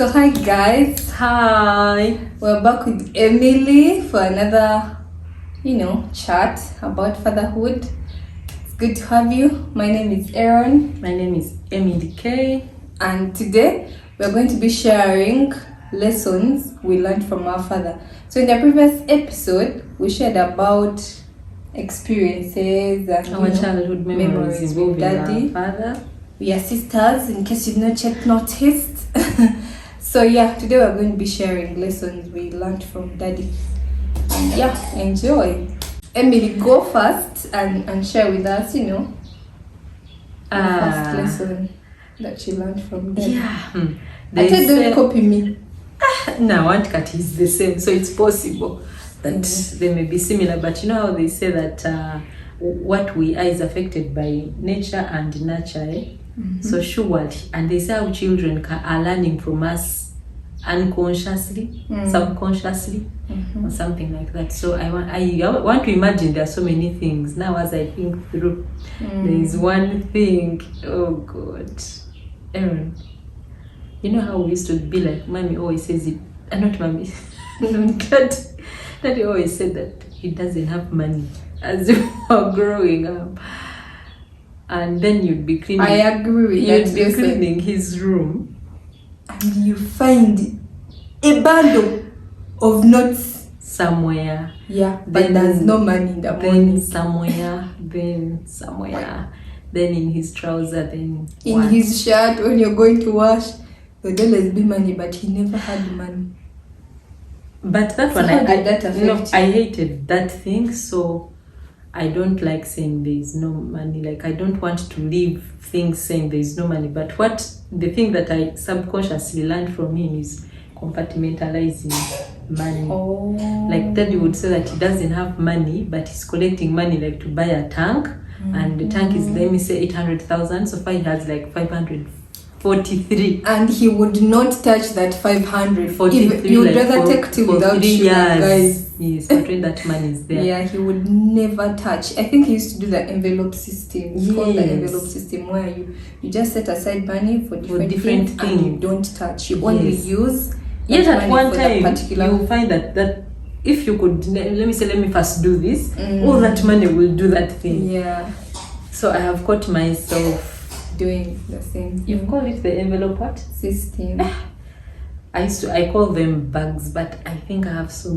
So hi guys, Hi. we're back with Emily for another, chat about fatherhood. It's good to have you. My name is Aaron, My name is Emily K. and today we're going to be sharing lessons we learned from our father. So in the previous episode, we shared about experiences and Our childhood memories with involving daddy. our father. We are sisters, in case you've not yet noticed. So yeah, today we're going to be sharing lessons we learned from daddy. And yeah, enjoy. Emily, go first and share with us, the first lesson that you learned from daddy. Yeah. I said don't copy me. No, one cut is the same, so it's possible that they may be similar. But you know how they say that what we are is affected by nature and nurture. Mm-hmm. So surely, and they say how children are learning from us unconsciously, subconsciously, or something like that. So I want to imagine there are so many things now as I think through. There is one thing. Oh God, Aaron. You know how we used to be like, mommy always says it, not mommy, no, daddy always said that he doesn't have money as you were growing up. And then you'd be cleaning. I agree with that. You'd be cleaning his room. And you find a bundle of notes somewhere. Yeah, but there's no money in the morning. Then somewhere. Then in his trouser, then in his shirt when you're going to wash. There'd always be money, but he never had money. But that so one, I hated that thing, so I don't like saying there is no money. Like, I don't want to leave things saying there is no money. But the thing that I subconsciously learned from him is compartmentalizing money. Oh. Like, Daddy would say that he doesn't have money, but he's collecting money, like, to buy a tank. And the tank is, let me say, 800,000. So far he has like 543. And he would not touch that 543. He would rather take two without you, guys. Yes, but when that money is there. Yeah, he would never touch. I think he used to do the envelope system. It's called the envelope system, where you just set aside money for different things. And you don't touch. You only use. Yet at one time, you find that if you could, let me first do this, all that money will do that thing. Yeah. So I have caught myself doing the same thing. You call it the envelope what? System. I call them bags, but I think I have so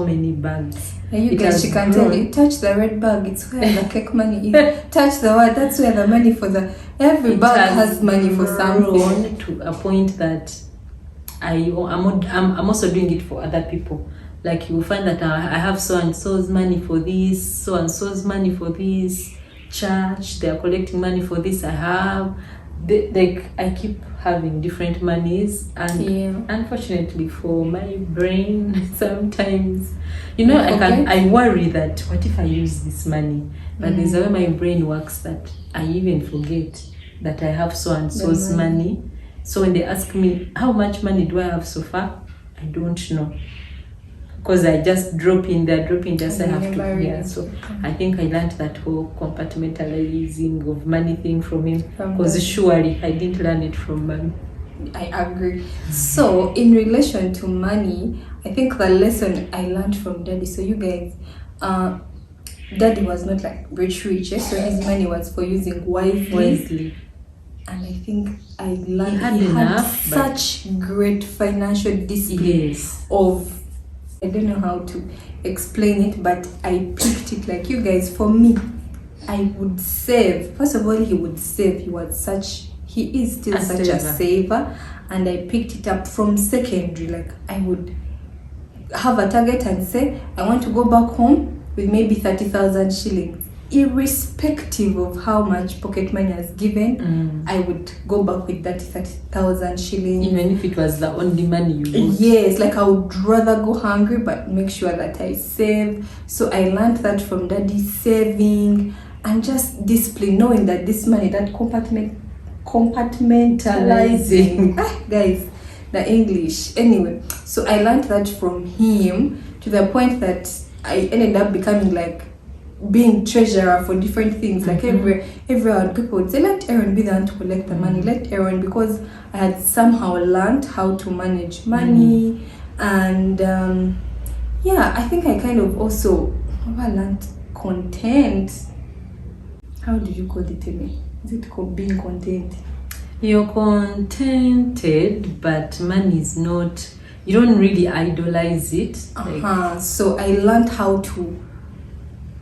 many bags. And you guys, she can tell you, touch the red bag, it's where the cake money is. Touch the white, that's where the money for every bag has money for something. To a point that I'm also doing it for other people. Like, you will find that I have so and so's money for this, so and so's money for this church, they are collecting money for this. I keep having different monies, and unfortunately for my brain, sometimes I worry that what if I use this money? But there's a way my brain works that I even forget that I have so and so's money. So when they ask me how much money do I have so far, I don't know. Because I just drop in, just I have to. Yeah, so I think I learned that whole compartmentalizing of money thing from him. Because surely I didn't learn it from mommy. I agree. So in relation to money, I think the lesson I learned from daddy. So you guys, daddy was not like rich, so his money was for using wisely. And I think I learned he had such great financial discipline of. I don't know how to explain it, but I picked it like you guys. For me, I would save. First of all, he would save. He is still such a saver. And I picked it up from secondary. Like, I would have a target and say, I want to go back home with maybe 30,000 shillings. Irrespective of how much pocket money has given, I would go back with that 30,000 shillings. Even if it was the only money you got. Yes, like I would rather go hungry, but make sure that I save. So I learned that from daddy, saving and just discipline, knowing that this money, that compartmentalizing. Guys, the English. Anyway, so I learned that from him to the point that I ended up becoming like being treasurer for different things. Like everyone, people would say, let Aaron be the one to collect the money. Let Aaron, because I had somehow learned how to manage money. And I think I kind of also learned content. How did you call it, Amy? Is it called being content? You're contented, but money is not, you don't really idolize it. So I learned how to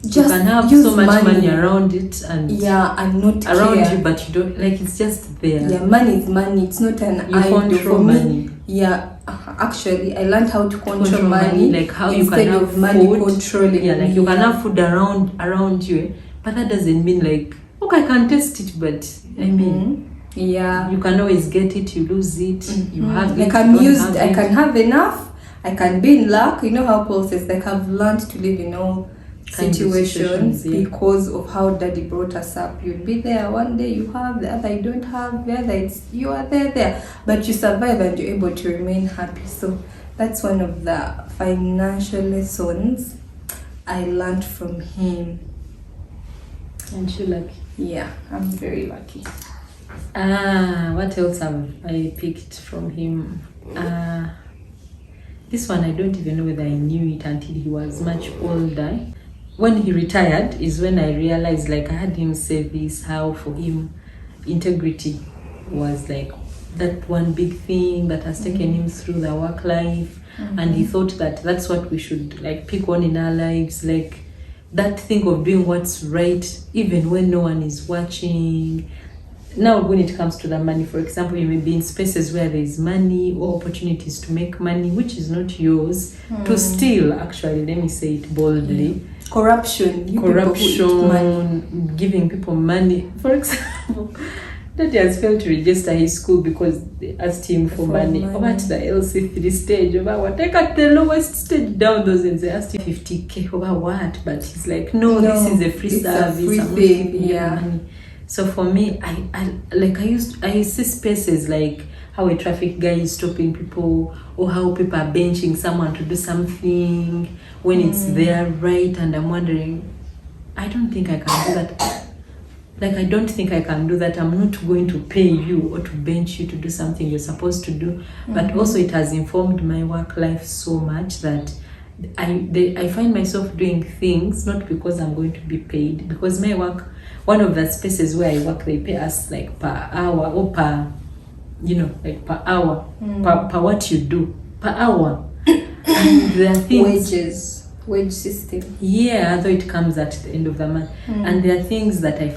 just you can have so much money around it and and not around care. you, but you don't, like, it's just there. Yeah, money is money. It's not an you idol control for me. money. Yeah, actually, I learned how to control money, like how you instead can have of money food. controlling. Yeah, like you can have food around you, but that doesn't mean like, okay, I can taste it, but I mean, you can always get it, you lose it, you have it. I can have enough. I can be in luck. You know how Paul says, like, I've learned to live in all situations because of how Daddy brought us up. You'll be there one day, you have, the other you don't have, the other it's you are there, but you survive and you're able to remain happy. So that's one of the financial lessons I learned from him. And you lucky? Yeah, I'm very lucky. What else have I picked from him? This one I don't even know whether I knew it until he was much older. When he retired is when I realized, like, I had him say this, how for him integrity was like that one big thing that has taken him through the work life, and he thought that that's what we should like pick on in our lives, like that thing of doing what's right even when no one is watching. Now when it comes to the money, for example, you may be in spaces where there is money or opportunities to make money which is not yours, to steal, actually, let me say it boldly. Corruption, giving people money. For example, Daddy has failed to register his school because they asked him for money. Over to the LC3 stage, over what? Take at the lowest stage down those, and they asked him 50K over what? But he's like, no, this is a free service. A free thing, money. So for me, I see spaces like how a traffic guy is stopping people, or how people are benching someone to do something when it's their right, and I'm wondering, I don't think I can do that. Like, I don't think I can do that. I'm not going to pay you or to bench you to do something you're supposed to do. But also it has informed my work life so much that I find myself doing things not because I'm going to be paid, because my work, one of the spaces where I work, they pay us like per hour or per, like per hour, per what you do, per hour. And there are things, wage system. Yeah, though it comes at the end of the month. And there are things that I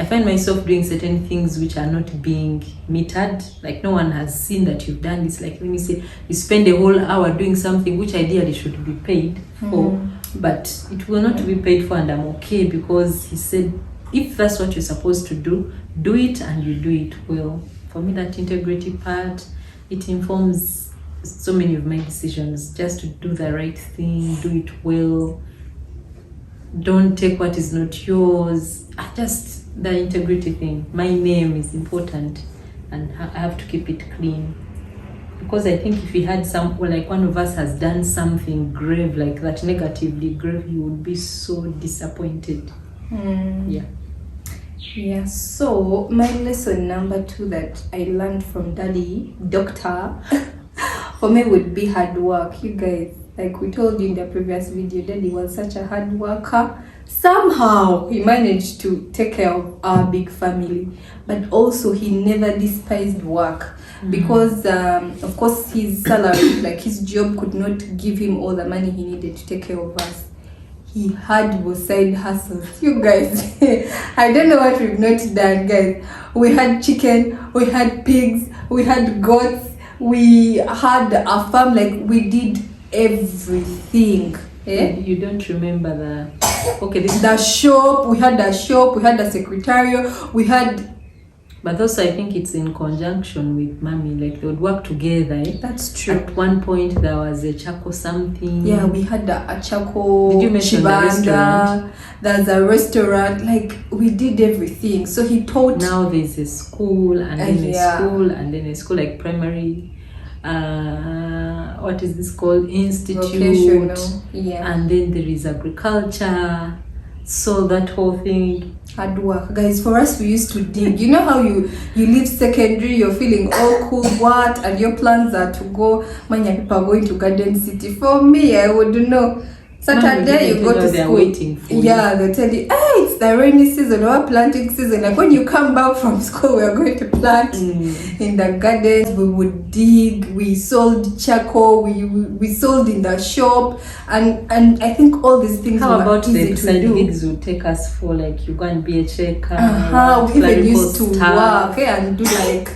find myself doing certain things which are not being metered. Like, no one has seen that you've done this. Like, let me say, you spend a whole hour doing something which ideally should be paid for, but it will not be paid for, and I'm okay, because he said, if that's what you're supposed to do, do it, and you do it well. For me, that integrity part, it informs so many of my decisions, just to do the right thing, do it well, don't take what is not yours. Just the integrity thing. My name is important, and I have to keep it clean, because I think if we had like one of us has done something grave like that, negatively grave, you would be so disappointed. Yeah, so my lesson number 2 that I learned from Daddy, Doctor, for me would be hard work. You guys, like we told you in the previous video, Daddy was such a hard worker. Somehow he managed to take care of our big family, but also he never despised work, because of course his salary, like his job, could not give him all the money he needed to take care of us. He had side hustles. You guys, I don't know what we've not done, guys. We had chicken, we had pigs, we had goats, we had a farm, like we did everything. You don't remember the shop, we had a shop, we had a secretariat, we had. But also I think it's in conjunction with mommy, like they would work together. That's true. At one point there was a Chaco something. Yeah, we had a Chaco. Did you mention the restaurant? There's a restaurant, like we did everything. So he taught. Now there's a school, and then a school, and then a school, like primary, what is this called, institute, Vocational, yeah. and then there is agriculture. So that whole thing, hard work, guys. For us, we used to dig. You know how you leave secondary, you're feeling all cool, what, and your plans are to go. Many people are going to Garden City. For me, I wouldn't know. Saturday you go to they're school. waiting for Yeah, they tell you, hey, it's the rainy season or planting season. Like when you come back from school, we are going to plant in the gardens. We would dig. We sold charcoal. We sold in the shop, and I think all these things. How were about easy the to side do. gigs would take us for, like, you go and be a checker, We even used to staff, work and do like.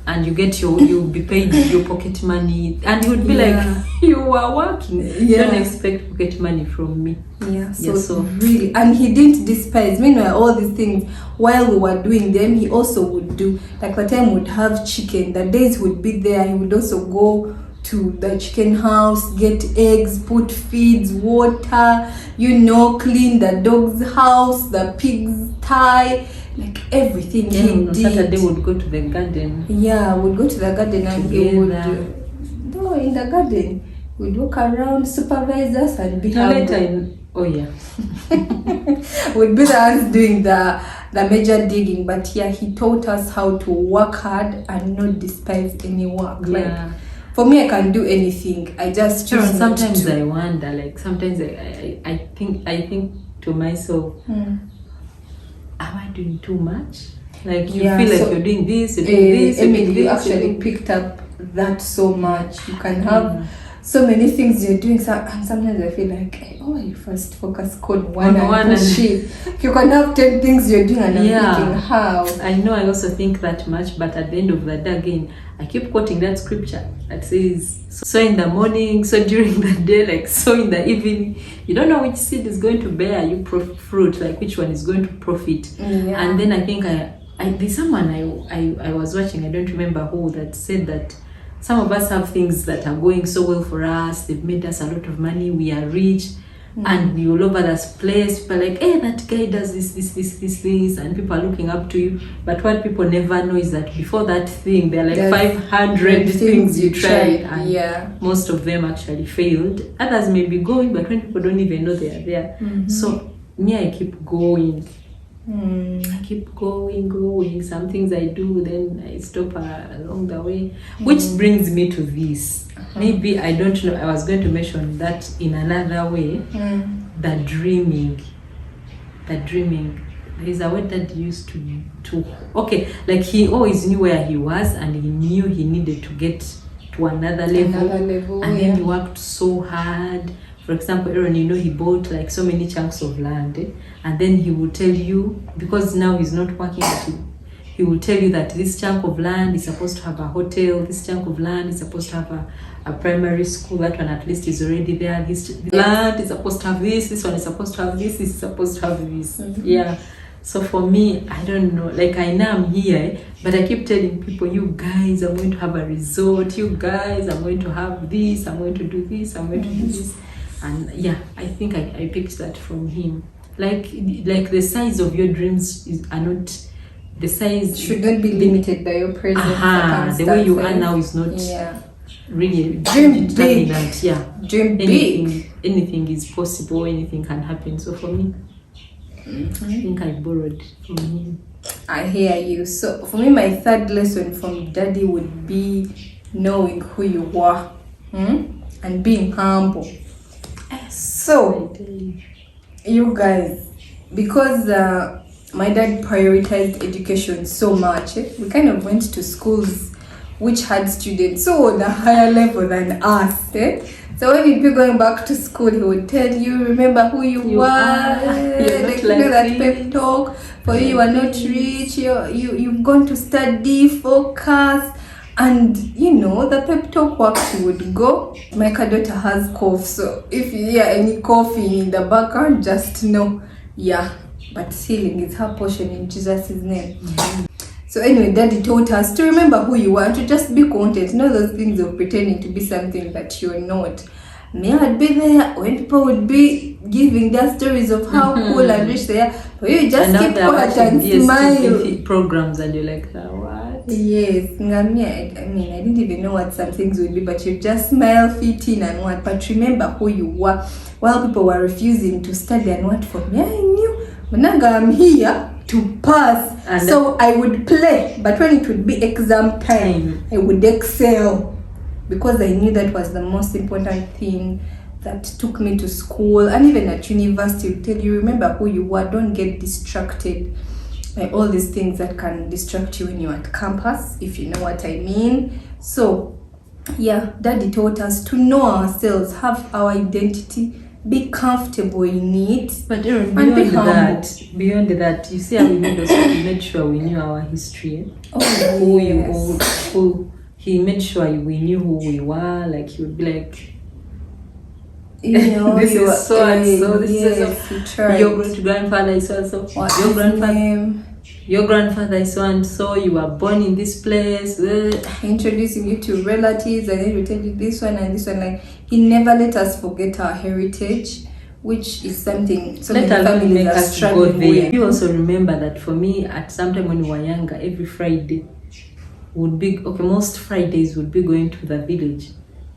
and you'll be paid your pocket money, and you would be like, you are working. Yeah. Don't expect pocket money from me. Yeah, so, so really, and he didn't despise. Meanwhile, all these things while we were doing them, he also would do. Like the time would have chicken, the days would be there. He would also go to the chicken house, get eggs, put feeds, water, clean the dog's house, the pig's tie. Like everything then he on did. Saturday would go to the garden. Yeah, we'd go to the garden and he would Together. in the garden. We'd walk around, supervise us, and be Now humble. later We'd be the ones doing the major digging, but yeah, he taught us how to work hard and not despise any work. yeah. Like for me, I can do anything. I just Sure, choose not sometimes to. I wonder, like sometimes I think to myself, am I doing too much? Like you feel like you're doing this, you're doing this, you're Emily, doing you this, actually picked up that so much. You can have so many things you're doing, and sometimes I feel like, oh, you first focus on one and shit. You can have 10 things you're doing, and I'm thinking, how? I know I also think that much, but at the end of the day, again, I keep quoting that scripture that says, sow in the morning, sow during the day, like sow in the evening. You don't know which seed is going to bear you fruit, like which one is going to profit. Yeah. And then I think there's someone I was watching, I don't remember who, that said that some of us have things that are going so well for us. They've made us a lot of money. We are rich. And we all over this place. People are like, hey, that guy does this. And people are looking up to you. But what people never know is that before that thing, there are like 500 things you tried. And most of them actually failed. Others may be going, but when people don't even know they are there. So me, I keep going. I keep going. Some things I do, then I stop along the way, which brings me to this. Maybe, I don't know, I was going to mention that in another way. The dreaming. There's a word that used to okay, like he always knew where he was, and he knew he needed to get to another level, and then he worked so hard. For example, Aaron, he bought like so many chunks of land, and then he will tell you, because now he's not working, he will tell you that this chunk of land is supposed to have a hotel, this chunk of land is supposed to have a primary school, that one at least is already there, this land is supposed to have this one is supposed to have this is supposed to have this. Yeah. So for me, I don't know, like I know I'm here, but I keep telling people, you guys, I'm going to have a resort, you guys, I'm going to have this, I'm going to do this, I'm going to do this. And yeah, I think I picked that from him. Like the size of your dreams are not, the size shouldn't be limited by your present circumstances. The way you are now is not really dream big. Yeah, Dream big. Anything is possible, anything can happen. So for me, I think I borrowed from him. I hear you. So for me, my third lesson from Daddy would be knowing who you are, and being humble. So you guys, because my dad prioritized education so much, we kind of went to schools which had students so on a higher level than us. So when we'd be going back to school, he would tell you, remember who you are. Like, that pep talk. For you are not rich. You've gone to study, focus. And the pep talk worked. He would go. My daughter has cough, so if you hear any coughing in the background, just know, but healing is her portion in Jesus' name. So anyway, Daddy taught us to remember who you are, to just be content. Not those things of pretending to be something that you're not. Me, I'd be there when people would be giving their stories of how cool and rich they are. But you just keep quiet and smile. Programs, and you're like, what? Yes, ngamia. I mean, I didn't even know what some things would be, but you just smile, fit in, and what. But remember who you were. While people were refusing to study and what for me, I knew. Mananga, I'm here to pass. And so I would play, but when it would be exam time, I would excel because I knew that was the most important thing that took me to school. And even at university, would tell you, remember who you were. Don't get distracted by all these things that can distract you when you're at campus, if you know what I mean. So yeah, Daddy taught us to know ourselves, have our identity, be comfortable in it. But Aaron, and be beyond that, you see how we made sure we knew our history. Oh, who he made sure we knew who we were. Like he would be like, you know, this is so and so. This yes, is so. Your great grandfather is so and so. Your grandfather. Your grandfather is so and so. You were born in this place. Introducing you to relatives, and then we tell you this one and this one. Like he never let us forget our heritage, which is something so many families are struggling with. You also remember that for me, at some time when we were younger, every Friday would be most Fridays would be going to the village.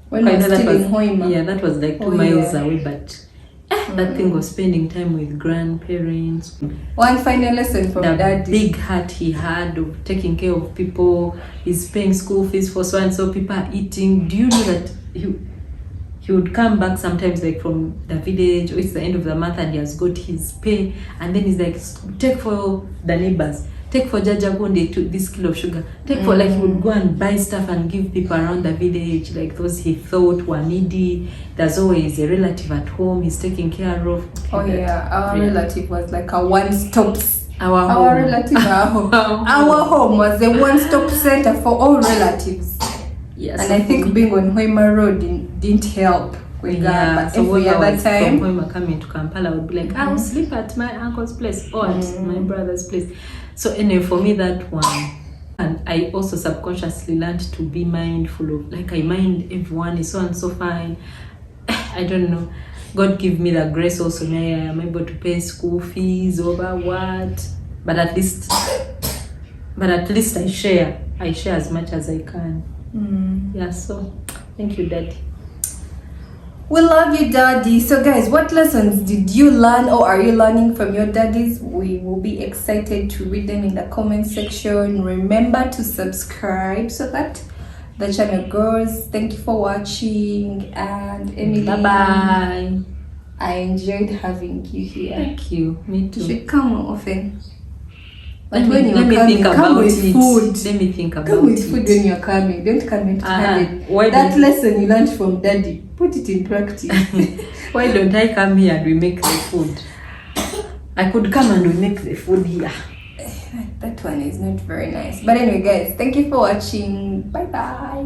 When we were still in Hoima. Yeah, that was like 2 miles away, but that thing was spending time with grandparents. One final lesson from Daddy. Big heart he had of taking care of people. He's paying school fees for so and so. People are eating. Do you know that he would come back sometimes like from the village, or it's the end of the month and he has got his pay, and then he's like, take for the neighbors. Take for Jaja Gonde to this kilo of sugar. Take for, like, he would go and buy stuff and give people around the village, like those he thought were needy. There's always a relative at home he's taking care of. Oh yeah, our relative was like a one-stop. Our relative, our home. Our home was a one-stop center for all relatives. Yes. And I think being on Hoima Road didn't help. Yeah, so when I was from Hoima coming to Kampala, I would be like, I will sleep at my uncle's place or at my brother's place. So anyway, for me that one, and I also subconsciously learned to be mindful of, like, I mind everyone is so and so fine. I don't know. God give me the grace also. I am able to pay school fees over what, but at least I share as much as I can. Yeah. So thank you, Daddy. We love you, Daddy. So guys, what lessons did you learn or are you learning from your daddies? We will be excited to read them in the comment section. Remember to subscribe so that the channel grows. Thank you for watching, and Emily, bye. I enjoyed having you here. Thank you. Me too. You should come more often. But let me think about it. Come with food when you're coming. Don't come empty-handed. That lesson you learned from Daddy, put it in practice. Why don't I come here and we make the food? I could come and we make the food here. That one is not very nice. But anyway, guys, thank you for watching. Bye-bye.